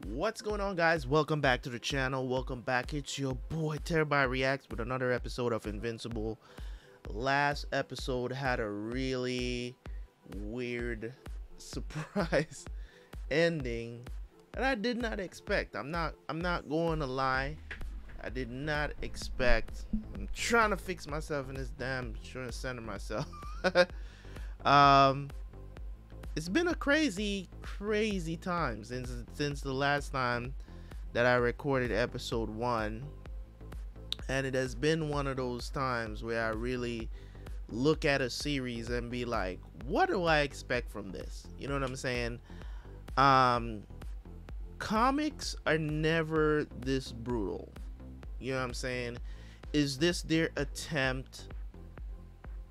What's going on, guys? Welcome back to the channel. Welcome back. It's your boy Terabyt Reacts with another episode of Invincible. Last episode had a really weird surprise ending that I did not expect. I'm not going to lie. I did not expect. I'm trying to fix myself in this damn, trying to center myself. It's been a crazy time since the last time that I recorded episode 1, and it has been one of those times where I really look at a series and be like, what do I expect from this? You know what I'm saying? Comics are never this brutal. You know what I'm saying? Is this their attempt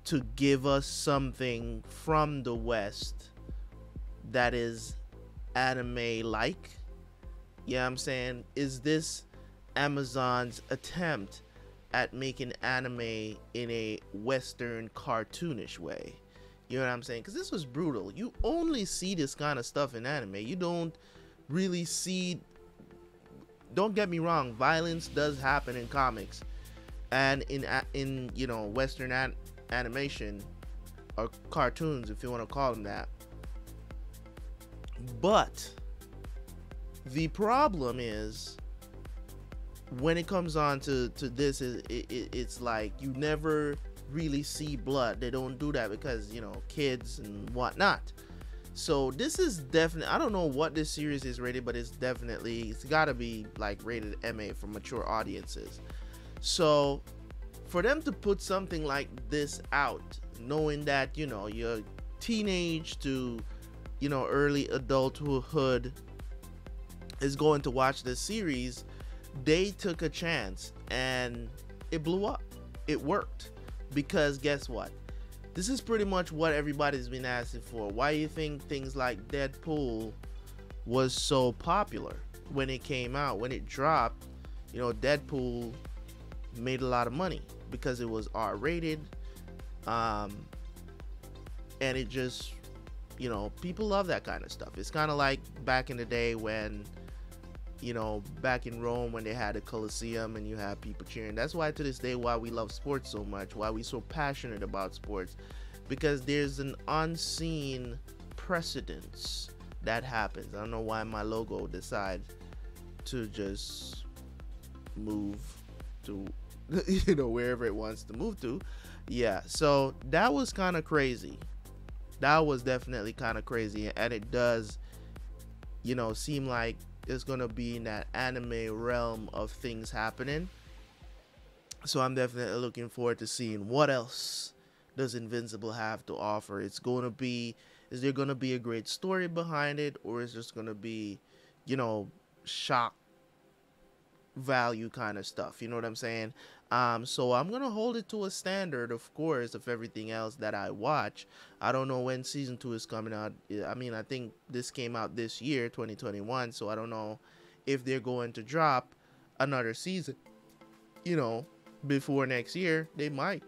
to give us something from the West that is anime like? Yeah, I'm saying, is this Amazon's attempt at making anime in a Western cartoonish way? You know what I'm saying? Because this was brutal. You only see this kind of stuff in anime. You don't really see, don't get me wrong, violence does happen in comics and in you know, Western animation or cartoons, if you want to call them that. But the problem is, when it comes on to this, it's like you never really see blood. They don't do that because, you know, kids and whatnot. So this is definitely, I don't know what this series is rated, but it's got to be like rated MA for mature audiences. So for them to put something like this out, knowing that, you know, you're teenage to, you know, early adulthood is going to watch this series, they took a chance and it blew up. It worked, because guess what? This is pretty much what everybody's been asking for. Why do you think things like Deadpool was so popular when it came out? When it dropped, you know, Deadpool made a lot of money because it was R-rated, and it just, you know, people love that kind of stuff. It's kind of like back in the day when, you know, back in Rome when they had a Colosseum and you had people cheering. That's why to this day, why we love sports so much, why we're so passionate about sports, because there's an unseen precedence that happens. I don't know why my logo decided to just move to, you know, wherever it wants to move to. Yeah, so that was kind of crazy. That was definitely kind of crazy, and it does, you know, seem like it's gonna be in that anime realm of things happening. So I'm definitely looking forward to seeing what else does Invincible have to offer. It's gonna be, is there gonna be a great story behind it, or is just gonna be, you know, shock value kind of stuff? You know what I'm saying? So I'm gonna hold it to a standard, of course, of everything else that I watch. I don't know when season 2 is coming out. I mean, I think this came out this year, 2021, so I don't know if they're going to drop another season, you know, before next year. They might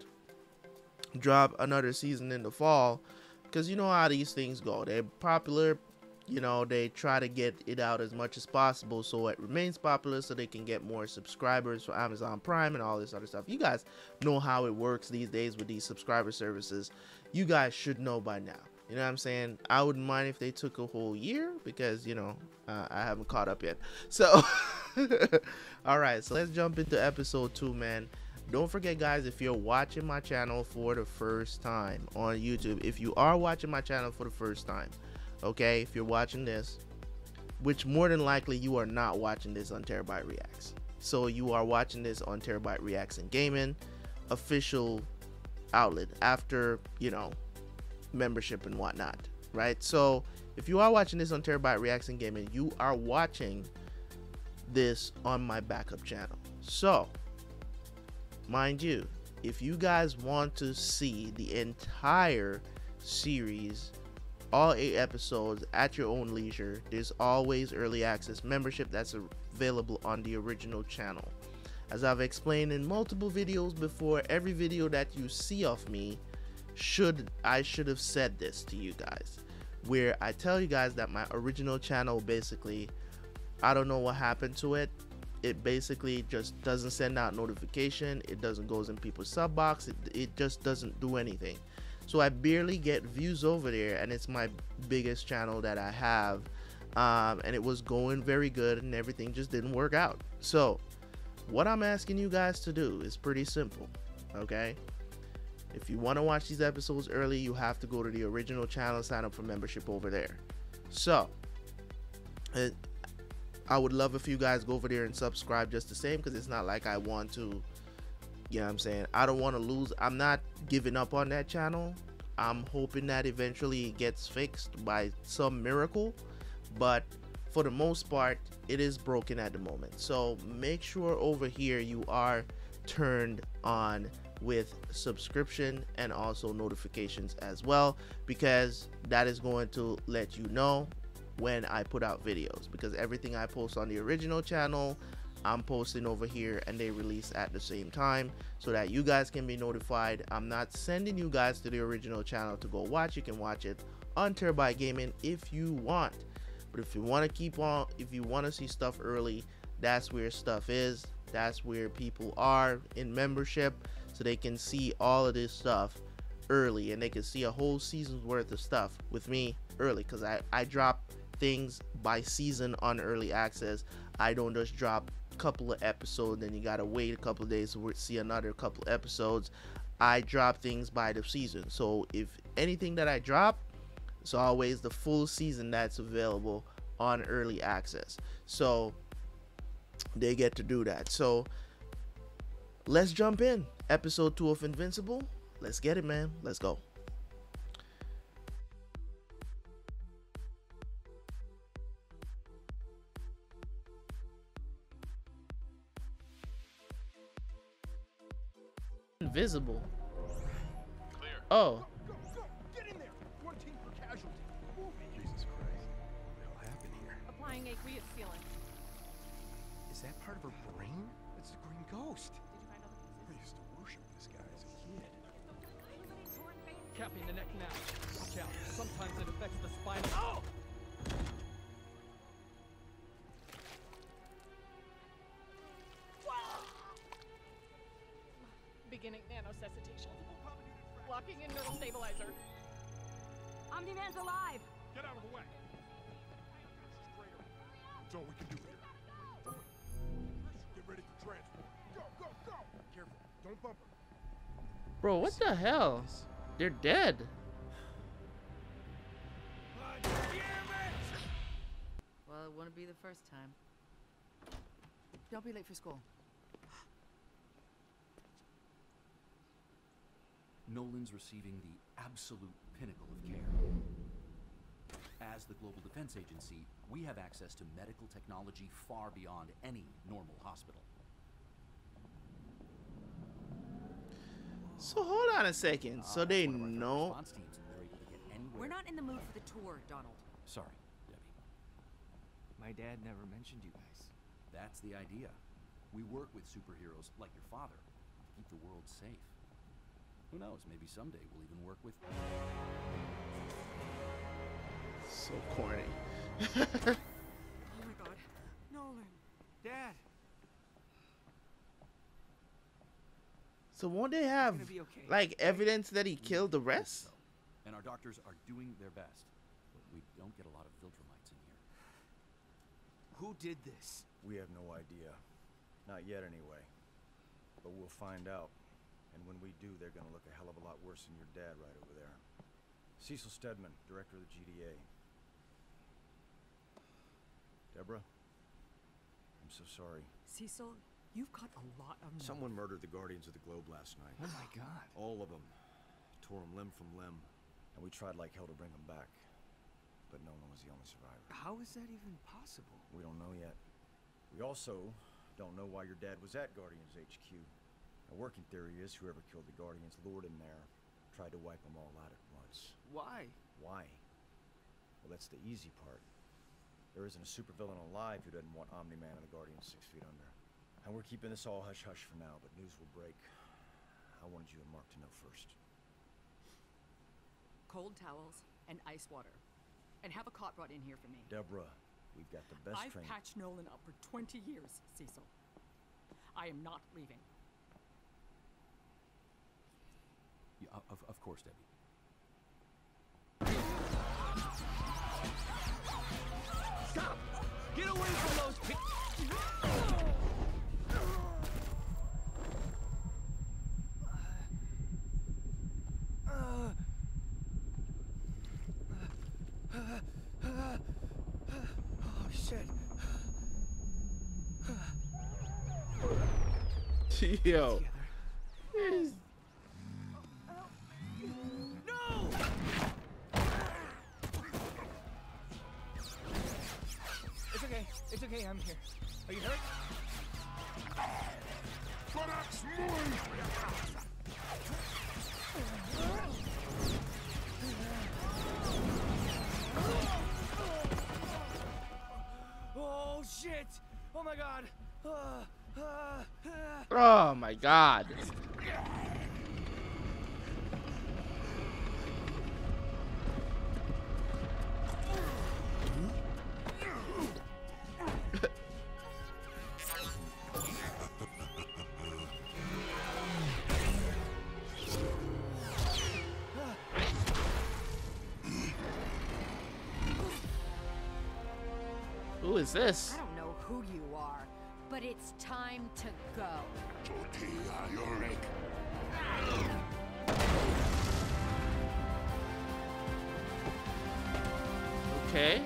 drop another season in the fall, because you know how these things go. They're popular, you know, they try to get it out as much as possible so it remains popular, so they can get more subscribers for Amazon Prime and all this other stuff. You guys know how it works these days with these subscriber services. You guys should know by now. You know what I'm saying? I wouldn't mind if they took a whole year, because, you know, I haven't caught up yet. So all right, so let's jump into episode 2, man. Don't forget, guys, if you're watching my channel for the first time on YouTube, if you are watching my channel for the first time, okay, if you're watching this, which more than likely you are not watching this on Terabyt Reacts, so you are watching this on Terabyt Reacts and Gaming official outlet, after, you know, membership and whatnot, right? So if you are watching this on Terabyt Reacts and Gaming, you are watching this on my backup channel. So mind you, if you guys want to see the entire series, all 8 episodes at your own leisure, there's always early access membership that's available on the original channel. As I've explained in multiple videos before, every video that you see of me, I should have said this to you guys, where I tell you guys that my original channel basically I don't know what happened to it. It basically just doesn't send out notification. It doesn't goes in people's sub box. It just doesn't do anything. So I barely get views over there, and it's my biggest channel that I have. And it was going very good, and everything just didn't work out. So what I'm asking you guys to do is pretty simple, okay? If you want to watch these episodes early, you have to go to the original channel, sign up for membership over there. So I would love if you guys go over there and subscribe just the same, because it's not like I want to, you know what I'm saying? I don't want to lose. I'm not giving up on that channel. I'm hoping that eventually it gets fixed by some miracle, but for the most part, it is broken at the moment. So make sure over here you are turned on with subscription and also notifications as well, because that is going to let you know when I put out videos, because everything I post on the original channel I'm posting over here, and they release at the same time, so that you guys can be notified. I'm not sending you guys to the original channel to go watch. You can watch it on Terabyt Gaming if you want, but if you want to keep on, if you want to see stuff early, that's where stuff is. That's where people are in membership, so they can see all of this stuff early, and they can see a whole season's worth of stuff with me early, because I drop things by season on early access. I don't just drop a couple of episodes then you gotta wait a couple of days to see another couple of episodes. I drop things by the season, so if anything that I drop, it's always the full season that's available on early access, so they get to do that. So let's jump in. Episode 2 of Invincible. Let's get it, man. Let's go. Invisible. Clear. Oh. Go! Get in there! 14 per casualty. Jesus Christ. What the hell happened here? Applying aqueous sealant. Is that part of her brain? It's the Green Ghost. Did you find all the I pieces? used to worship this guy as a kid. Capping the neck now. Watch out. Sometimes it affects the spine. Oh! Beginning nanosuscitation. Locking in neural stabilizer. Omni-Man's alive! Get out of the way! That's all we can do here. Get ready for transport. Go! Careful. Don't bump her. Bro, what the hell? They're dead. Well, it wouldn't be the first time. Don't be late for school. Nolan's receiving the absolute pinnacle of care. As the Global Defense Agency, we have access to medical technology far beyond any normal hospital. So hold on a second. So they One of our know. response teams were able to get anywhere. We're not in the mood for the tour, Donald. Sorry, Debbie. My dad never mentioned you guys. That's the idea. We work with superheroes like your father to keep the world safe. Who knows? Maybe someday we'll even work with. So corny. Oh my god. Nolan. Dad! So won't they have gonna be okay. like evidence that he killed the rest? And our doctors are doing their best. But we don't get a lot of filter lights in here. Who did this? We have no idea. Not yet, anyway. But we'll find out. And when we do, they're gonna look a hell of a lot worse than your dad right over there. Cecil Stedman, director of the GDA. Deborah? I'm so sorry. Cecil, you've got a lot of nerve. Someone murdered the Guardians of the Globe last night. Oh my god. All of them. Tore them limb from limb. And we tried like hell to bring them back. But Nolan was the only survivor. How is that even possible? We don't know yet. We also don't know why your dad was at Guardians HQ. A working theory is whoever killed the Guardians lured him there, tried to wipe them all out at once. Why? Why? Well, that's the easy part. There isn't a supervillain alive who doesn't want Omni-Man and the Guardians 6 feet under. And we're keeping this all hush-hush for now, but news will break. I wanted you and Mark to know first. Cold towels and ice water. And have a cot brought in here for me. Deborah, We've got the best I've training. patched Nolan up for 20 years, Cecil. I am not leaving. Yeah, of course, Debbie. Stop! Get away from those Oh shit! Yo. No! It's okay. It's okay. I'm here. Are you hurt? Oh shit! Oh my god! Oh my god. Who is this? I don't know who you are, but it's time to go. Okay.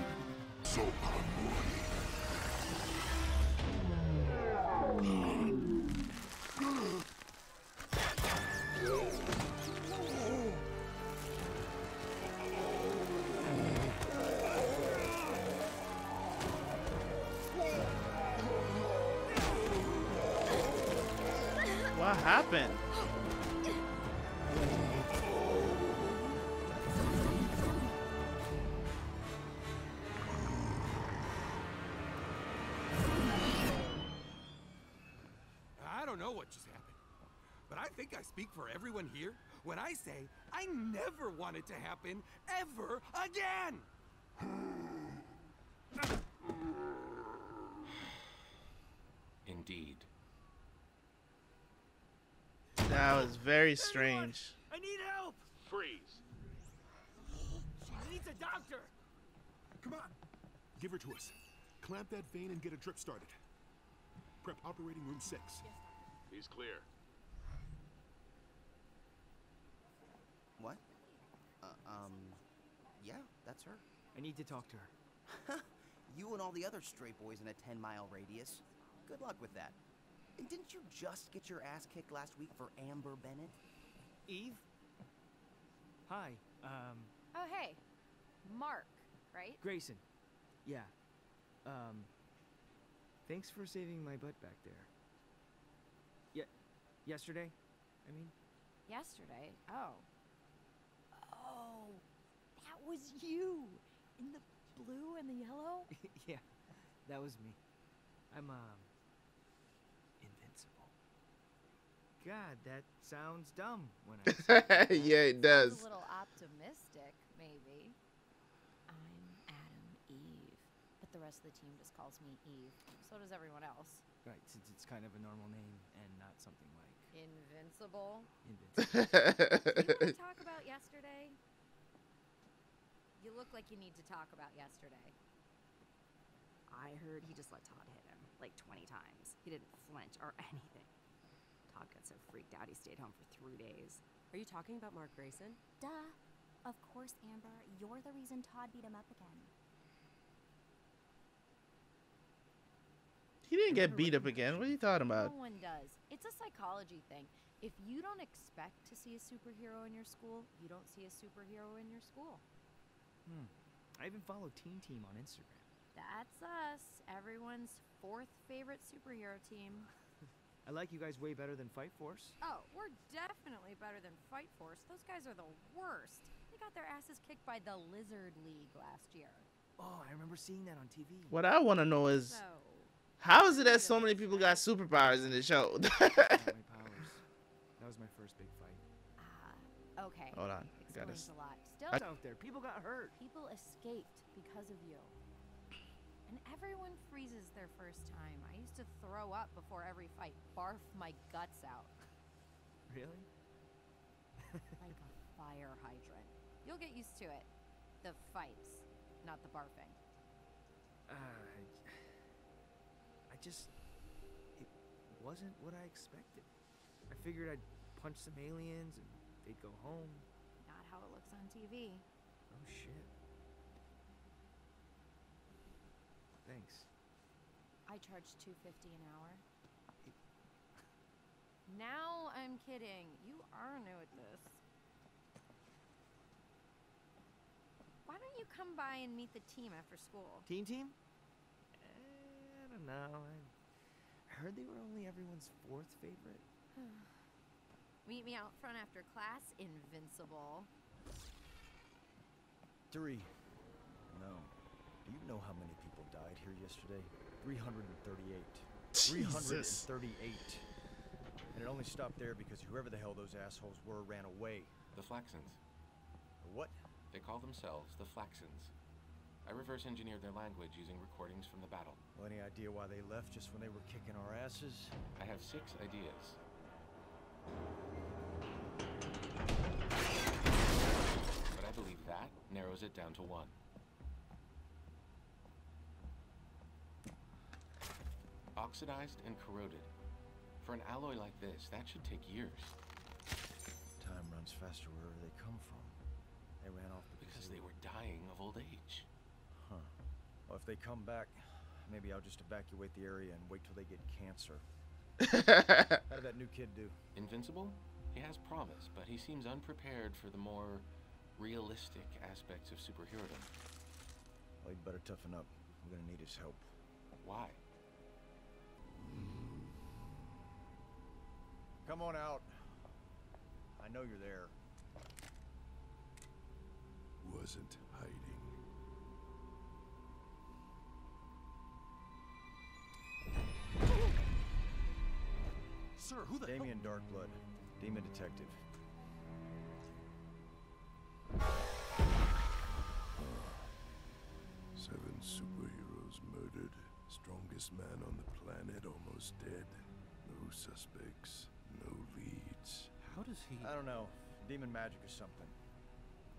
What happened? I don't know what just happened, but I think I speak for everyone here when I say I never want it to happen ever again. Indeed. That was very strange. I need help! Freeze. She needs a doctor! Come on, give her to us. Clamp that vein and get a drip started. Prep operating room 6. He's clear. What? Yeah, that's her. I need to talk to her. You and all the other stray boys in a 10-mile radius. Good luck with that. And didn't you just get your ass kicked last week for Amber Bennett? Eve? Hi, Oh, hey. Mark, right? Grayson. Yeah. Thanks for saving my butt back there. Yesterday, I mean? Yesterday? Oh. Oh, that was you! In the blue and the yellow? Yeah, that was me. I'm, invincible. God, that sounds dumb when I say it. Yeah, it Sounds does. a little optimistic, maybe. I'm Adam Eve, but the rest of the team just calls me Eve. So does everyone else. Right, since it's kind of a normal name and not something like Invincible. invincible. Do you want to talk about yesterday? You look like you need to talk about yesterday. I heard he just let Todd hit him, like 20 times. He didn't flinch or anything. Todd got so freaked out he stayed home for 3 days. Are you talking about Mark Grayson? Duh. Of course, Amber. You're the reason Todd beat him up again. He didn't get beat up again. What are you talking about? No one does. It's a psychology thing. If you don't expect to see a superhero in your school, you don't see a superhero in your school. I even follow Teen Team on Instagram. That's us. Everyone's fourth favorite superhero team. I like you guys way better than Fight Force. Oh, we're definitely better than Fight Force. Those guys are the worst. They got their asses kicked by the Lizard League last year. Oh, I remember seeing that on TV. What I want to know is, So, how is it that so many people got superpowers in the show? Got my powers. That was my first big fight. okay. Hold on. I gotta. Explains a lot. Still, It's out there. People got hurt. people escaped because of you. And everyone freezes their first time. I used to throw up before every fight, barf my guts out. Really? Like a fire hydrant. You'll get used to it. The fights, not the barfing. I just... It wasn't what I expected. I figured I'd punch some aliens and they'd go home. Not how it looks on TV. Oh, shit. Thanks. I charge $2.50 an hour. Now I'm kidding. You are new at this. Why don't you come by and meet the team after school? Team? I don't know. I heard they were only everyone's 4th favorite. Meet me out front after class, Invincible. 3. No. Do you know how many people died here yesterday? 338. Jesus. 338. And it only stopped there because whoever the hell those assholes were ran away. The Flaxons. The what? They call themselves the Flaxons. I reverse engineered their language using recordings from the battle. Well, any idea why they left just when they were kicking our asses? I have 6 ideas. But I believe that narrows it down to 1. Oxidized and corroded. For an alloy like this, that should take years. Time runs faster wherever they come from. They ran off because they were dying of old age. Huh. Well, if they come back, maybe I'll just evacuate the area and wait till they get cancer. How did that new kid do? Invincible? He has promise, but he seems unprepared for the more realistic aspects of superherodom. Well, he'd better toughen up. We're gonna need his help. Why? Come on out. I know you're there. Wasn't hiding. Sir, who the Damien Darkblood, demon detective. 7 superheroes murdered. Strongest man on the planet almost dead. No suspects, no leads. How does he... I don't know. Demon magic or something.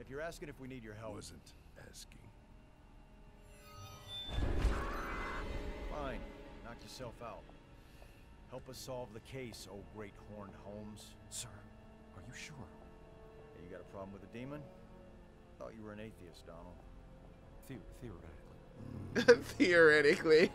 If you're asking if we need your help... Wasn't asking. Fine. Knock yourself out. Help us solve the case, oh great horned Holmes. Sir, are you sure? Hey, you got a problem with a demon? Thought you were an atheist, Donald. Theoretically.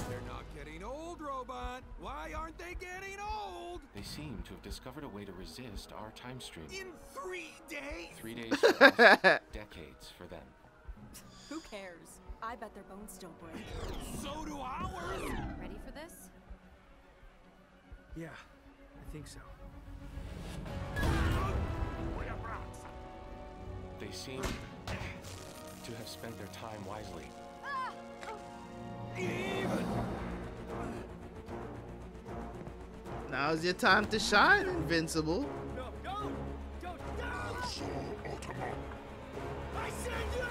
They're not getting old, robot. Why aren't they getting old? They seem to have discovered a way to resist our time stream. In 3 days? 3 days for us, decades for them. Who cares? I bet their bones still break. So do ours! Ready for this? Yeah, I think so. They seem to have spent their time wisely. Now's your time to shine, Invincible. I said no!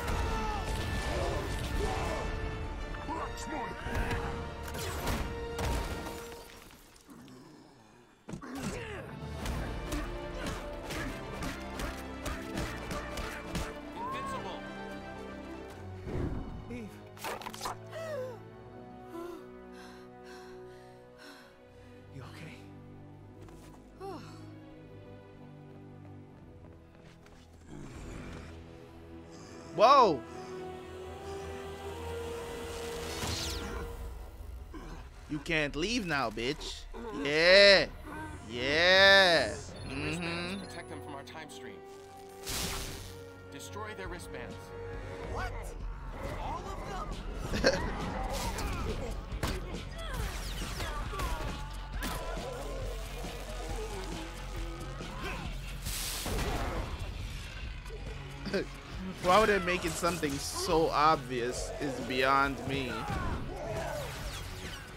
Invincible! Eve. You okay? Whoa! You can't leave now, bitch. Yeah. Yeah. Wristbands protect them from our time stream. Destroy their wristbands. What? All of them? Why would they make it something so obvious is beyond me.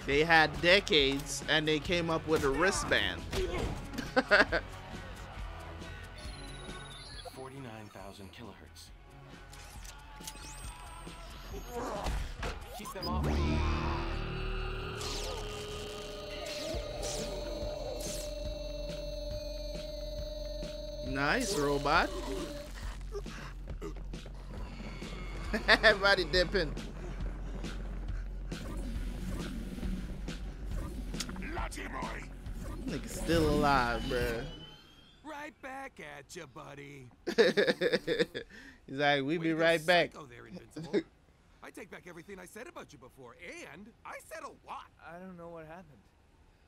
They had decades and they came up with a wristband. 49,000 kilohertz. Keep them off me. Nice, robot. Everybody dipping. Lucky boy. Nigga's still alive, bruh. Right back at you, buddy. He's like, we be right back. Psycho there, Invincible. I take back everything I said about you before, and I said a lot. I don't know what happened.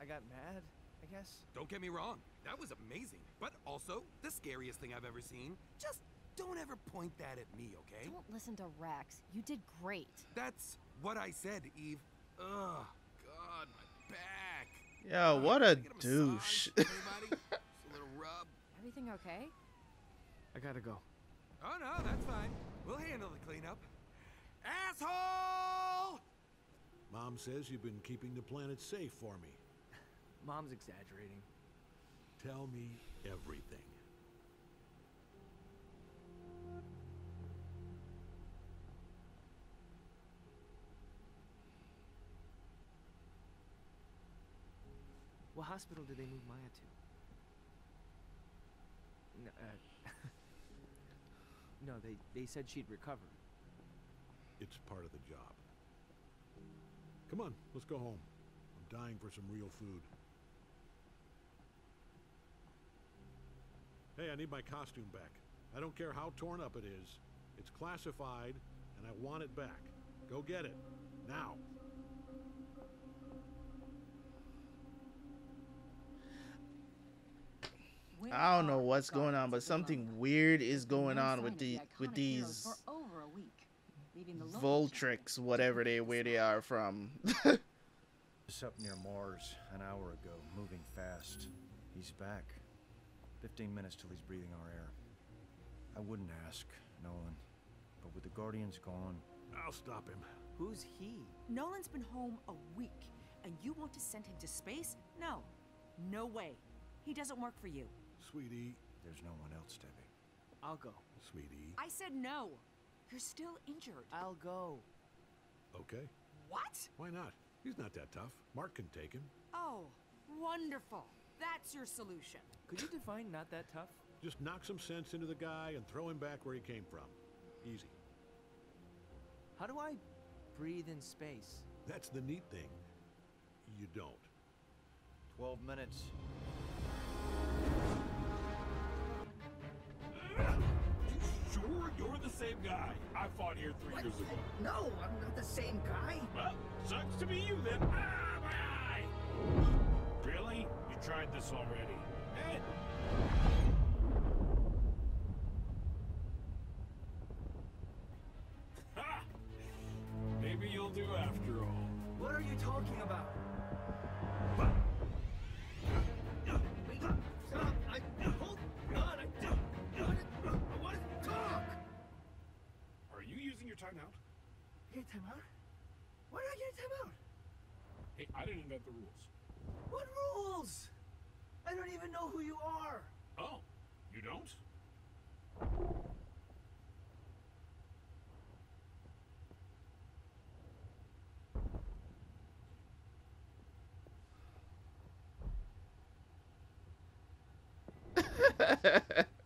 I got mad, I guess. Don't get me wrong, that was amazing, but also the scariest thing I've ever seen. Just don't ever point that at me, okay? Don't listen to Rex. You did great. That's what I said, Eve. Ugh, God, my back. Yo, what a douche. Just a little rub. Everything okay? I gotta go. Oh no, that's fine. We'll handle the cleanup. Asshole! Mom says you've been keeping the planet safe for me. Mom's exaggerating. Tell me everything. What hospital did they move Maya to? No, they said she'd recovered. It's part of the job. Come on, let's go home. I'm dying for some real food. Hey, I need my costume back. I don't care how torn up it is. It's classified, and I want it back. Go get it. Now. I don't know what's going on, but something weird is going on with these Voltrix, whatever where they are from. Just up near Mars an hour ago, moving fast. He's back. 15 minutes till he's breathing our air. I wouldn't ask, Nolan, but with the Guardians gone... I'll stop him. Who's he? Nolan's been home a week, and you want to send him to space? No. No way. He doesn't work for you. Sweetie. There's no one else, Debbie. I'll go. Sweetie. I said no. You're still injured. I'll go. Okay. What? Why not? He's not that tough. Mark can take him. Oh, wonderful. That's your solution. Could you define not that tough? Just knock some sense into the guy and throw him back where he came from. Easy. How do I breathe in space? That's the neat thing. You don't. 12 minutes. Sure, you're the same guy. I fought here 3 years ago. No, I'm not the same guy. Well, sucks to be you then. Ah, my eye! Really? You tried this already? Ed? Ha! Maybe you'll do after all. What are you talking about? What? Wait, stop! Hold on! I want to talk! Are you using your timeout? Get time out? Why did I get time out? Hey, I didn't invent the rules. What rules? I don't even know who you are. Oh, you don't?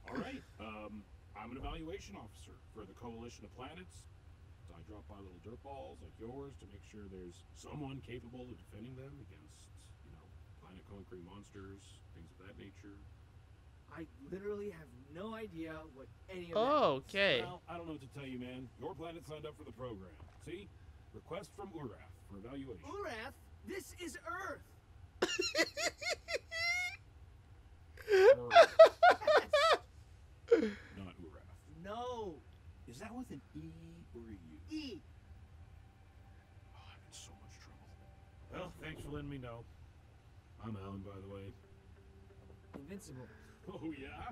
All right. I'm an evaluation officer for the Coalition of Planets. So I drop by little dirt balls like yours to make sure there's someone capable of defending them against, planet-conquering monsters, things of that nature. I literally have no idea what any of that Oh, okay. Well, I don't know what to tell you, man. Your planet signed up for the program. See? Request from Urath for evaluation. Urath? This is Earth! Not Urath. No! Is that with an E or a U? E! Oh, I'm in so much trouble. Well, thanks for letting me know. I'm Alan, by the way. Invincible. Oh, yeah?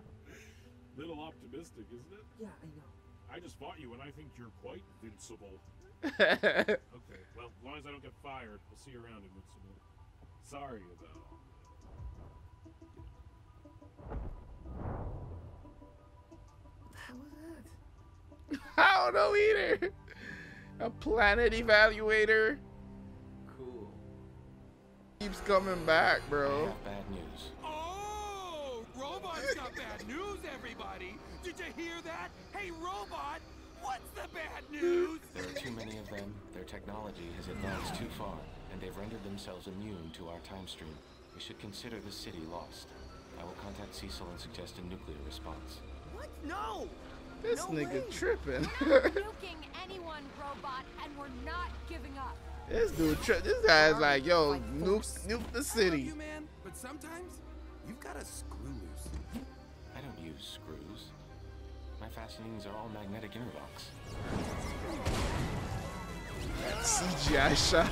Little optimistic, isn't it? Yeah, I know. I just fought you and I think you're quite invincible. Okay, well, as long as I don't get fired, we'll see you around, Invincible. Sorry about... What the hell was that? I don't know either. A planet evaluator Cool. keeps coming back, I bro. have bad news. Oh, Robot's got bad news, everybody. Did you hear that? Hey, Robot, what's the bad news? There are too many of them. Their technology has advanced too far, and they've rendered themselves immune to our time stream. We should consider the city lost. I will contact Cecil and suggest a nuclear response. What? No! This No nigga way. tripping. We're not nuking anyone, Robot, and we're not giving up. This dude, this guy's like, yo, nuke the I love city. you, man, but sometimes you've got to screw loose. I don't use screws. My fastenings are all magnetic interlocks. That CGI shot.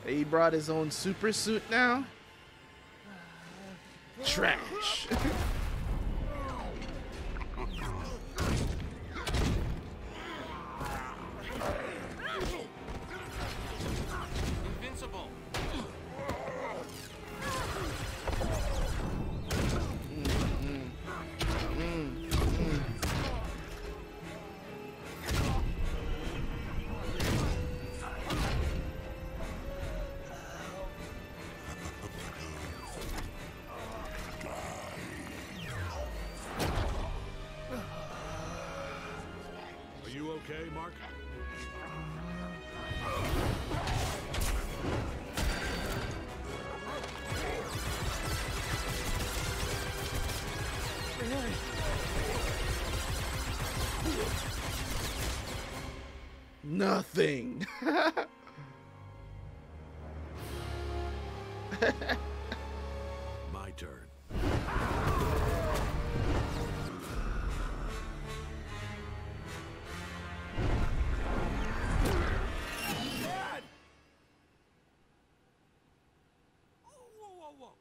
He brought his own super suit now. Trash. Invincible! Are you okay, Mark? Nothing. My turn. Dad! Whoa, whoa, whoa.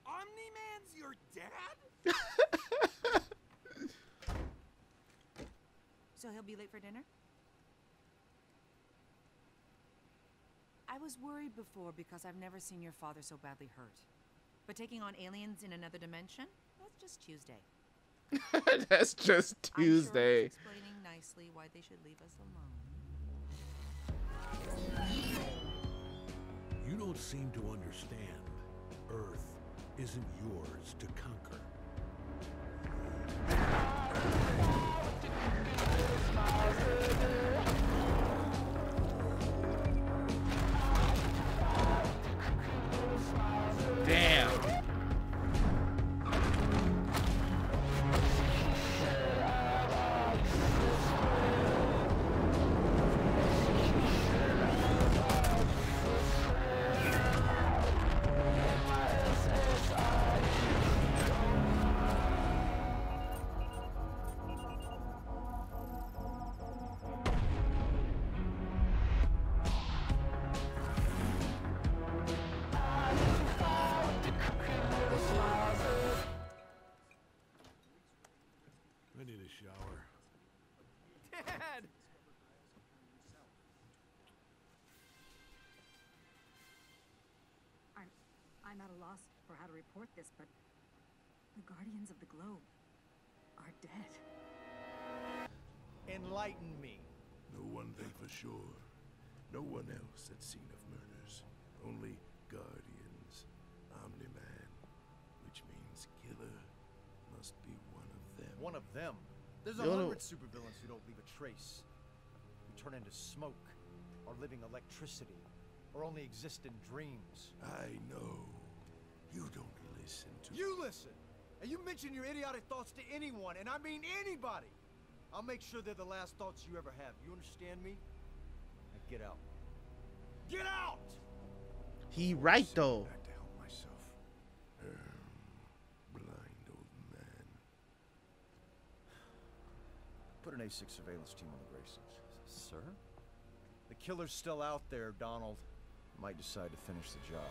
Omni-Man's your dad? So he'll be late for dinner? I was worried before because I've never seen your father so badly hurt. But taking on aliens in another dimension? That's just Tuesday. That's just I'm sure I was Tuesday. explaining nicely why they should leave us alone. You don't seem to understand. Earth isn't yours to conquer. Damn. I need a shower. Dad! I'm at a loss for how to report this, but the Guardians of the Globe are dead. Enlighten me. Know one thing for sure. No one else had seen of murders. Only Guardians. Omni-Man. Which means killer must be one of them. One of them? There's Yo. 100 supervillains who don't leave a trace. Who turn into smoke, or living electricity, or only exist in dreams. I know. You don't listen to You listen! And you mention your idiotic thoughts to anyone, and I mean anybody! I'll make sure they're the last thoughts you ever have. You understand me? Now get out. Get out! He right though. back to help myself. Blind old man. Put an A6 surveillance team on the Graysons. Sir? The killer's still out there, Donald. Might decide to finish the job.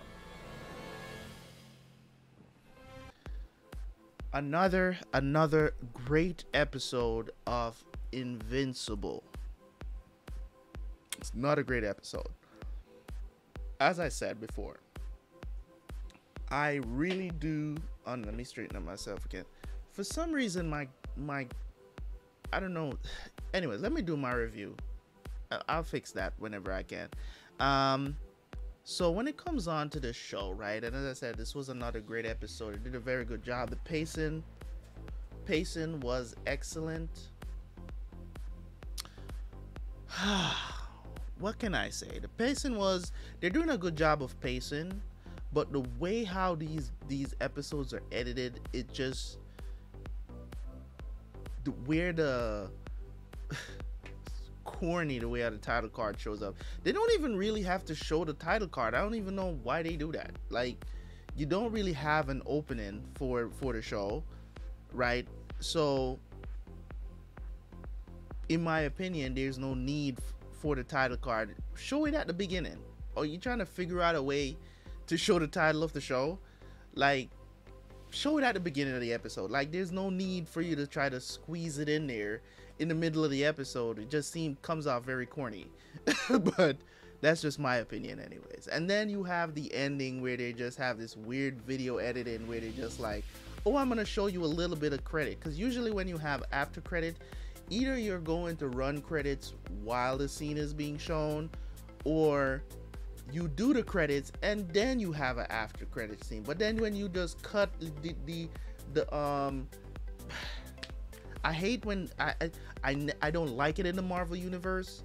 Another great episode of Invincible. It's not a great episode. As I said before, I really do. Oh, let me straighten up myself again. For some reason, my I don't know. Anyways, let me do my review. I'll fix that whenever I can. So when it comes on to the show, right? And as I said, this was another great episode. It did a very good job. The pacing was excellent. What can I say? The pacing was, they're doing a good job of pacing, but the way how these episodes are edited, it just where the corny the way how the title card shows up. They don't even really have to show the title card. I don't even know why they do that. Like, you don't really have an opening for the show, right? So in my opinion, there's no need for the title card. Show it at the beginning. Or you trying to figure out a way to show the title of the show? Like, show it at the beginning of the episode. Like, there's no need for you to try to squeeze it in there in the middle of the episode. It just comes off very corny. But that's just my opinion anyways. And then you have the ending where they just have this weird video editing where they just like, oh, I'm gonna show you a little bit of credit. Because usually when you have after credit, either you're going to run credits while the scene is being shown, or you do the credits and then you have an after credit scene. But then when you just cut the I hate when I don't like it in the Marvel universe.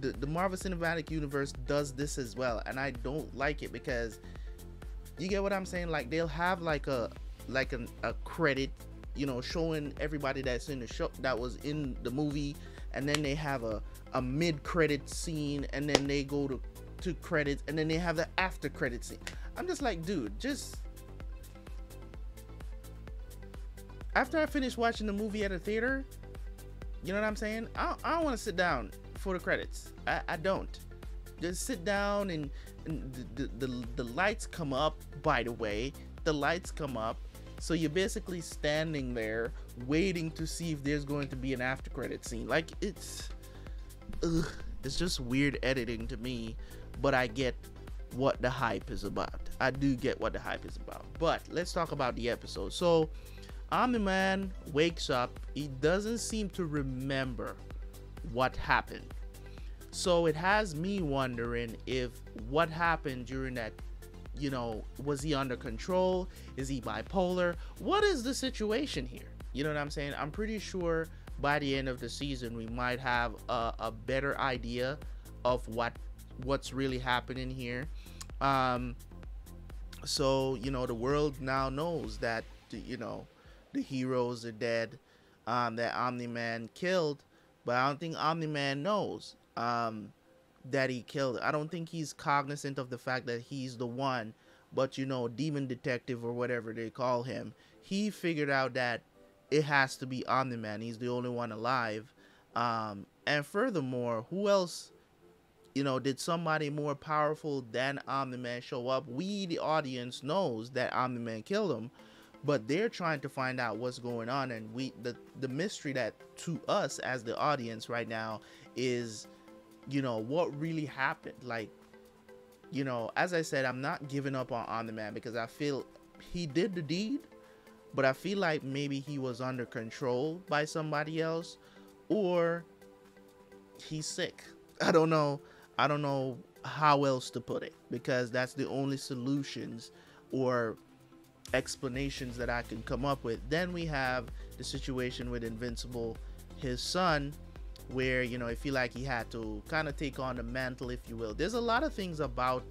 The Marvel Cinematic Universe does this as well, and I don't like it because you get what I'm saying. Like, they'll have like a credit, you know, showing everybody that's in the show, that was in the movie, and then they have a mid-credit scene, and then they go to credits, and then they have the after credit scene. I'm just like, dude, just after I finish watching the movie at a theater, you know what I'm saying? I don't want to sit down for the credits. I don't. Just sit down and the lights come up. By the way, the lights come up, so you're basically standing there waiting to see if there's going to be an after credit scene. Like, it's just weird editing to me, but I get what the hype is about. I do get what the hype is about. But let's talk about the episode. So Omni-Man wakes up. He doesn't seem to remember what happened. So it has me wondering if what happened during that, you know, was he under control? Is he bipolar? What is the situation here? You know what I'm saying? I'm pretty sure by the end of the season we might have a better idea of what's really happening here. So, you know, the world now knows that, you know, the heroes are dead, that Omni-Man killed, but I don't think Omni-Man knows that he killed. I don't think he's cognizant of the fact that he's the one, but, you know, Demon Detective or whatever they call him, he figured out that it has to be Omni-Man. He's the only one alive. And furthermore, who else, you know, did somebody more powerful than Omni-Man show up? We, the audience, knows that Omni-Man killed him, but they're trying to find out what's going on. And the mystery that to us as the audience right now is, you know, what really happened. Like, you know, as I said, I'm not giving up on Omni-Man because I feel he did the deed, but I feel like maybe he was under control by somebody else, or he's sick. I don't know how else to put it, because that's the only solutions or explanations that I can come up with. Then we have the situation with Invincible, his son, where, you know, I feel like he had to kind of take on the mantle, if you will. There's a lot of things about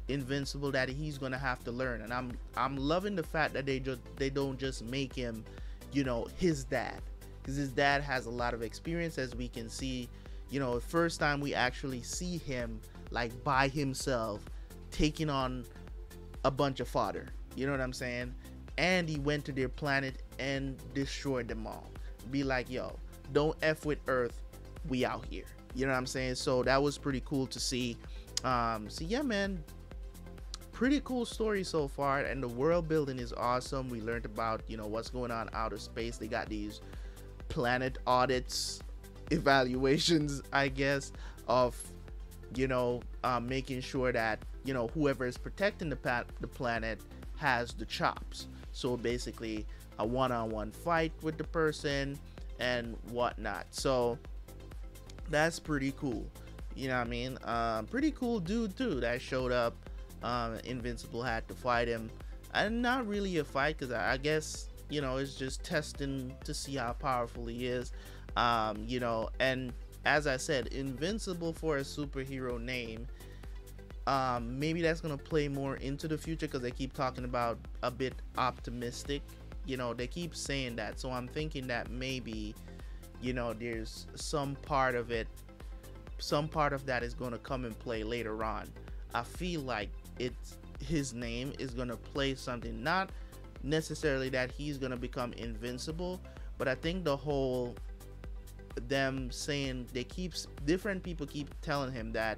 Invincible that he's gonna have to learn, and I'm loving the fact that they don't just make him, you know, his dad, because his dad has a lot of experience, as we can see. You know, first time we actually see him like by himself taking on a bunch of fodder, you know what I'm saying? And he went to their planet and destroyed them all. Be like, yo, don't F with Earth, we out here, you know what I'm saying? So that was pretty cool to see. So yeah, man, pretty cool story so far, and the world building is awesome. We learned about, you know, what's going on outer space. They got these planet audits, evaluations, I guess, of, you know, making sure that, you know, whoever is protecting the planet has the chops. So basically a one-on-one fight with the person and whatnot. So that's pretty cool. You know what I mean? Pretty cool dude too that showed up. Invincible had to fight him, and not really a fight, because I guess, you know, it's just testing to see how powerful he is. You know, and as I said, Invincible for a superhero name, maybe that's gonna play more into the future, because they keep talking about a bit optimistic. You know, they keep saying that, so I'm thinking that maybe, you know, there's some part of it, some part of that is going to come and play later on. I feel like his name is going to play something, not necessarily that he's going to become invincible, but I think the whole, them saying, different people keep telling him that,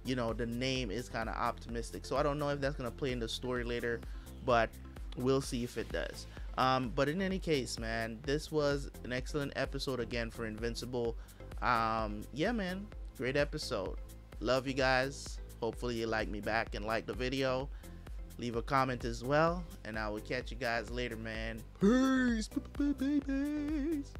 you know, the name is kind of optimistic. So I don't know if that's going to play in the story later, but we'll see if it does. But in any case, man, this was an excellent episode again for Invincible. Yeah, man, great episode. Love you guys. Hopefully you like me back and like the video. Leave a comment as well, and I will catch you guys later, man. Peace. Peace.